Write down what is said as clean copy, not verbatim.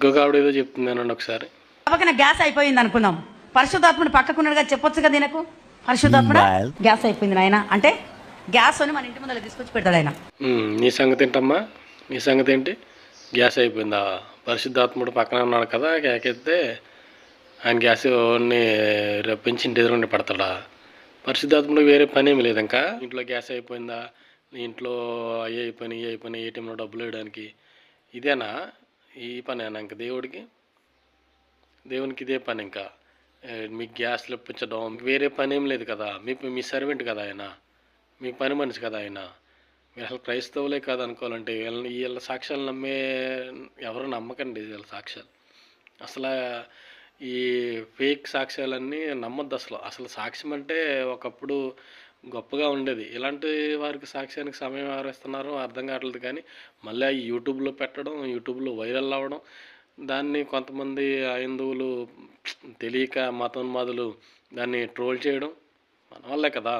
ఇంకొక ఆవిడ ఏదో చెప్తుందేనండి ఒకసారి. పక్కన గ్యాస్ అయిపోయింది అనుకుందాం, పరిశుద్ధాత్ముడు పక్కకున్నాడుగా, చెప్పొచ్చు కదా దీనికి, పరిశుద్ధాత్ముడు గ్యాస్ అయిపోయింది నాయన అంటే గ్యాస్ అని మన ఇంటి ముందర తీసుకొచ్చి పెడతాడు ఆయన. నీ సంగతి ఏంటమ్మా, నీ సంగతి ఏంటి? గ్యాస్ అయిపోయిందా? పరిశుద్ధాత్ముడు పక్కన ఉన్నాడు కదా, కేకెత్తే ఆయన గ్యాస్ రప్పించి ఇంటి ఎదురుండి పడతాడా? పరిశుద్ధాత్ముడు వేరే పని ఏమి లేదు. ఇంకా ఇంట్లో గ్యాస్ అయిపోయిందా, నీ ఇంట్లో అయ్యి అయిపోయినాయి ఏటీఎంలో డబ్బులు వేయడానికి, ఇదేనా ఈ పనేనా ఇంకా దేవునికి ఇదే పని? ఇంకా మీకు గ్యాస్లు ఇప్పించడం వేరే పని ఏం లేదు కదా. మీ సర్వెంట్ కదా ఆయన, మీ పని మనిషి కదా ఆయన. మీరు అసలు క్రైస్తవులే కాదు అనుకోవాలంటే వీళ్ళ సాక్ష్యాలు ఎవరు నమ్మకండి. వీళ్ళ సాక్ష్యాలు అసలు ఈ ఫేక్ సాక్ష్యాలన్నీ నమ్మొద్దు. అసలు సాక్ష్యం అంటే ఒకప్పుడు గొప్పగా ఉండేది. ఇలాంటి వారికి సాక్ష్యానికి సమయం ఎవరిస్తున్నారో అర్థం కావట్లేదు. కానీ మళ్ళీ యూట్యూబ్లో పెట్టడం, యూట్యూబ్లో వైరల్ అవ్వడం, దాన్ని కొంతమంది హైందువులు తెలియక మతోన్మాదులు దాన్ని ట్రోల్ చేయడం మన వల్లే కదా.